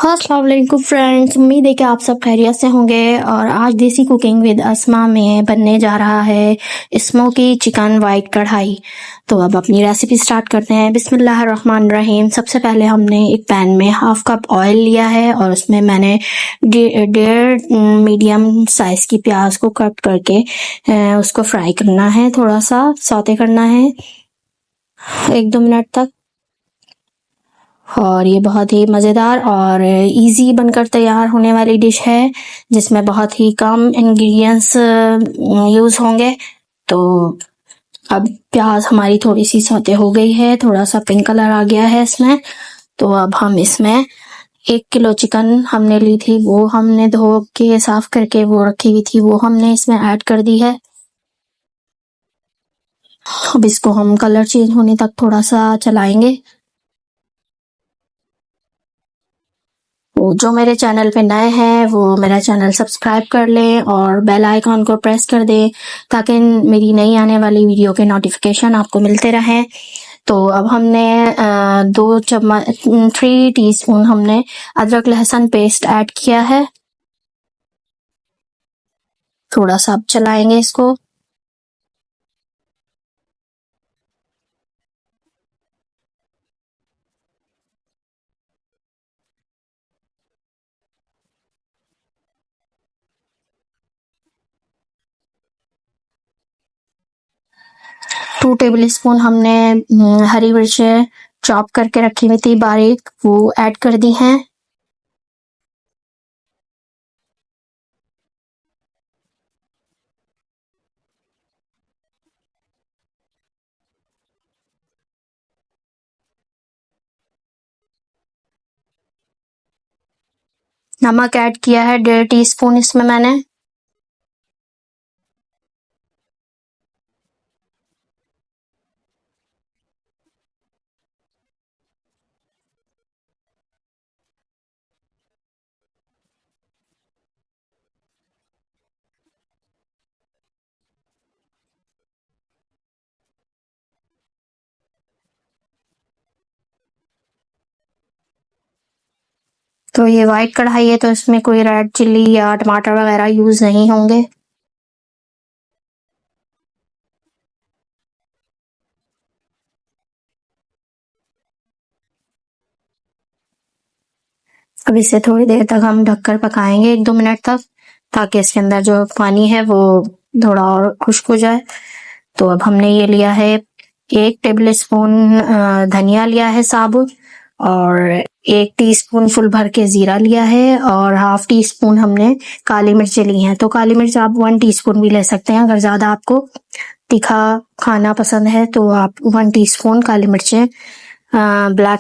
अस्सलाम वालेकुम फ्रेंड्स, उम्मीद है कि आप सब खैरियत से होंगे। और आज देसी कुकिंग विद अस्मा में बनने जा रहा है स्मोकी चिकन वाइट कढ़ाई। तो अब अपनी रेसिपी स्टार्ट करते हैं। बिस्मिल्लाहिर्रहमानिर्रहीम। सबसे पहले हमने एक पैन में हाफ कप ऑयल लिया है और उसमें मैंने डेढ़ मीडियम साइज की प्याज को कट करके उसको फ्राई करना है, थोड़ा सा सौते करना है 1-2 मिनट तक। और ये बहुत ही मज़ेदार और इजी बनकर तैयार होने वाली डिश है, जिसमें बहुत ही कम इंग्रेडिएंट्स यूज़ होंगे। तो अब प्याज हमारी थोड़ी सी सौते हो गई है, थोड़ा सा पिंक कलर आ गया है इसमें। तो अब हम इसमें 1 किलो चिकन हमने ली थी, वो हमने धो के साफ करके वो रखी हुई थी, वो हमने इसमें ऐड कर दी है। अब इसको हम कलर चेंज होने तक थोड़ा सा चलाएंगे। जो मेरे चैनल पे नए हैं वो मेरा चैनल सब्सक्राइब कर लें और बेल आइकॉन को प्रेस कर दें, ताकि मेरी नई आने वाली वीडियो के नोटिफिकेशन आपको मिलते रहें। तो अब हमने 3 टीस्पून हमने अदरक लहसुन पेस्ट ऐड किया है। थोड़ा सा अब चलाएंगे इसको। 2 टेबल स्पून हमने हरी मिर्चें चॉप करके रखी हुई थी बारीक, वो ऐड कर दी हैं। नमक ऐड किया है 1.5 टीस्पून इसमें मैंने। तो ये वाइट कढ़ाई है, तो इसमें कोई रेड चिल्ली या टमाटर वगैरह यूज नहीं होंगे। अब इसे थोड़ी देर तक हम ढककर पकाएंगे, 1-2 मिनट तक, ताकि इसके अंदर जो पानी है वो थोड़ा और खुश्क हो जाए। तो अब हमने ये लिया है 1 टेबल स्पून धनिया लिया है साबुत, और 1 टीस्पून फुल भर के जीरा लिया है, और हाफ टी स्पून हमने काली मिर्चें ली हैं। तो काली मिर्च आप 1 टीस्पून भी ले सकते हैं, अगर ज्यादा आपको तीखा खाना पसंद है तो आप 1 टीस्पून काली मिर्चें ब्लैक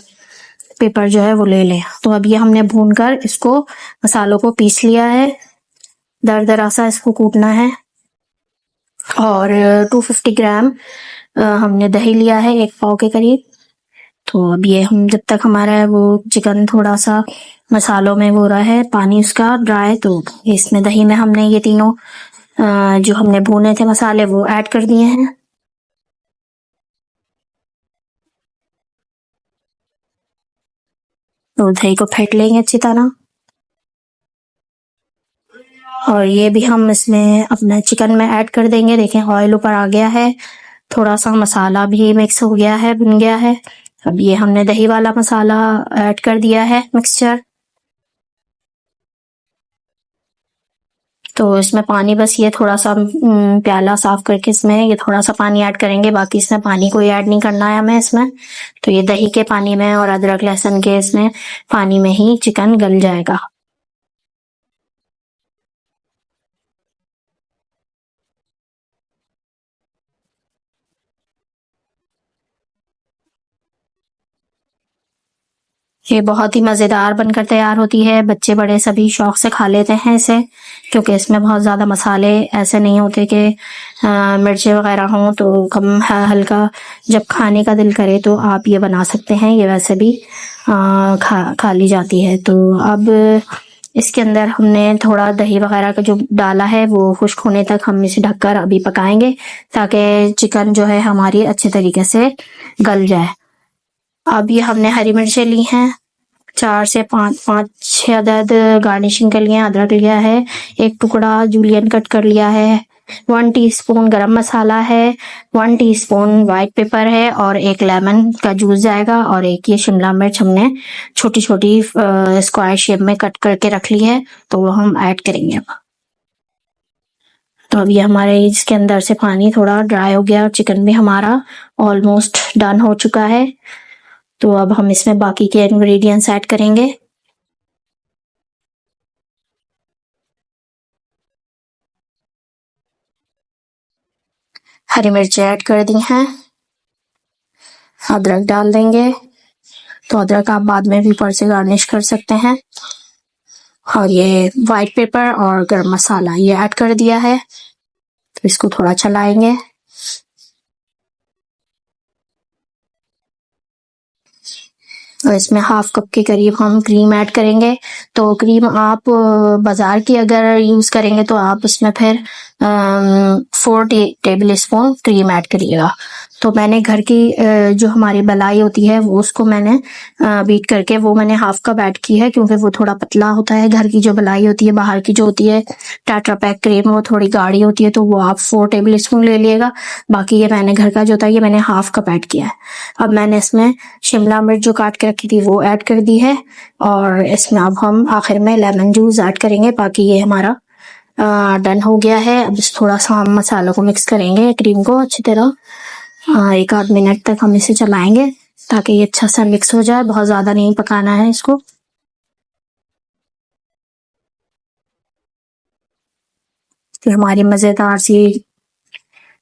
पेपर जो है वो ले लें। तो अब ये हमने भूनकर इसको मसालों को पीस लिया है, दरदरा सा इसको कूटना है। और 250 ग्राम हमने दही लिया है, 1 पाव के करीब। तो अब ये हम जब तक हमारा वो चिकन थोड़ा सा मसालों में वो रहा है, पानी उसका ड्राई, तो इसमें दही में हमने ये तीनों जो हमने भुने थे मसाले वो ऐड कर दिए हैं। तो दही को फेंट लेंगे अच्छी तरह। और ये भी हम इसमें अपना चिकन में ऐड कर देंगे। देखें ऑयल ऊपर आ गया है, थोड़ा सा मसाला भी मिक्स हो गया है, बन गया है। अब ये हमने दही वाला मसाला ऐड कर दिया है मिक्सचर। तो इसमें पानी बस ये थोड़ा सा प्याला साफ करके इसमें ये थोड़ा सा पानी ऐड करेंगे, बाकी इसमें पानी कोई ऐड नहीं करना है हमें इसमें। तो ये दही के पानी में और अदरक लहसुन के इसमें पानी में ही चिकन गल जाएगा। ये बहुत ही मज़ेदार बनकर तैयार होती है, बच्चे बड़े सभी शौक से खा लेते हैं इसे, क्योंकि इसमें बहुत ज़्यादा मसाले ऐसे नहीं होते कि मिर्चें वगैरह हों। तो कम हल्का जब खाने का दिल करे तो आप ये बना सकते हैं। ये वैसे भी खा ली जाती है। तो अब इसके अंदर हमने थोड़ा दही वगैरह का जो डाला है वो खुश्क होने तक हम इसे ढककर अभी पकाएंगे, ताकि चिकन जो है हमारी अच्छे तरीके से गल जाए। अब ये हमने हरी मिर्चें ली हैं, 4 से 5 6 अदद गार्निशिंग के लिए अदरक लिया है, एक टुकड़ा जूलियन कट कर लिया है, 1 टीस्पून गरम मसाला है, 1 टीस्पून व्हाइट पेपर है और एक लेमन का जूस जाएगा और एक ये शिमला मिर्च हमने छोटी छोटी स्क्वायर शेप में कट करके रख ली है, तो वो हम ऐड करेंगे अब। तो अब ये हमारे इसके अंदर से पानी थोड़ा ड्राई हो गया और चिकन भी हमारा ऑलमोस्ट डन हो चुका है। तो अब हम इसमें बाकी के इंग्रेडिएंट्स ऐड करेंगे। हरी मिर्च ऐड कर दी हैं, अदरक डाल देंगे, तो अदरक आप बाद में भी ऊपर से गार्निश कर सकते हैं। और ये व्हाइट पेपर और गरम मसाला ये ऐड कर दिया है, तो इसको थोड़ा चलाएंगे। और इसमें हाफ कप के करीब हम क्रीम ऐड करेंगे। तो क्रीम आप बाजार की अगर यूज करेंगे तो आप उसमें फिर 4 टेबल स्पून क्रीम ऐड करिएगा। तो मैंने घर की जो हमारी मलाई होती है वो उसको मैंने बीट करके वो मैंने हाफ कप ऐड की है, क्योंकि वो थोड़ा पतला होता है। घर की जो मलाई होती है, बाहर की जो होती है टाटा पैक क्रीम, वो थोड़ी गाढ़ी होती है, तो वो आप 4 टेबल स्पून ले लिएगा। बाकी ये मैंने घर का जो था ये मैंने हाफ कप ऐड किया है। अब मैंने इसमें शिमला मिर्च जो काट के रखी थी वो ऐड कर दी है, और इसमें अब हम आखिर में लेमन जूस ऐड करेंगे। बाकी ये हमारा डन हो गया है। अब इस थोड़ा सा हम मसालों को मिक्स करेंगे, क्रीम को अच्छी तरह 1 आध मिनट तक हम इसे चलाएंगे ताकि ये अच्छा सा मिक्स हो जाए। बहुत ज्यादा नहीं पकाना है इसको। तो हमारी मजेदार सी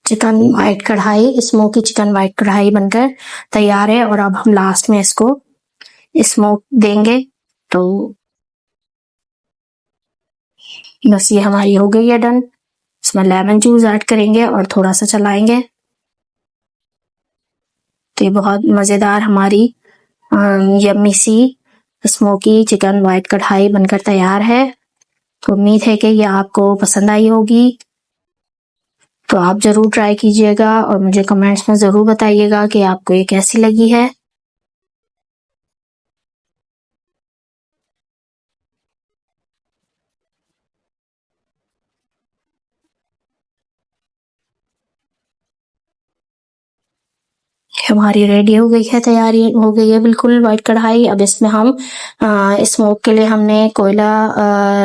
चिकन वाइट कढ़ाई, स्मोकी चिकन वाइट कढ़ाई बनकर तैयार है। और अब हम लास्ट में इसको स्मोक देंगे। तो बस ये हमारी हो गई है डन। इसमें लेमन जूस ऐड करेंगे और थोड़ा सा चलाएंगे, तो ये बहुत मजेदार हमारी यम्मी सी स्मोकी चिकन वाइट कढ़ाई बनकर तैयार है। तो उम्मीद है कि ये आपको पसंद आई होगी। तो आप जरूर ट्राई कीजिएगा और मुझे कमेंट्स में जरूर बताइएगा कि आपको ये कैसी लगी है। हमारी रेडी हो गई है, तैयारी हो गई है बिल्कुल वाइट कढ़ाई। अब इसमें हम स्मोक के लिए हमने कोयला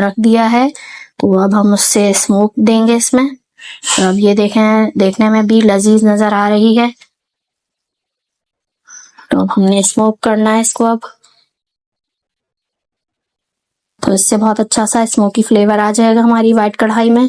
रख दिया है, तो अब हम उससे स्मोक देंगे इसमें। तो अब ये देखें, देखने में भी लजीज नजर आ रही है। तो अब हमने स्मोक करना है इसको अब, तो इससे बहुत अच्छा सा स्मोकी फ्लेवर आ जाएगा हमारी वाइट कढ़ाई में।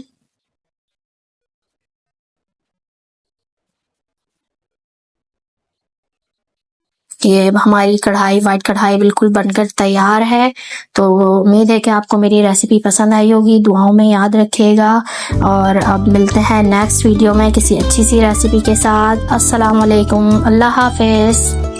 ये हमारी कढ़ाई वाइट कढ़ाई बिल्कुल बनकर तैयार है। तो उम्मीद है कि आपको मेरी रेसिपी पसंद आई होगी। दुआओं में याद रखिएगा, और अब मिलते हैं नेक्स्ट वीडियो में किसी अच्छी सी रेसिपी के साथ। अस्सलाम वालेकुम, अल्लाह हाफिज।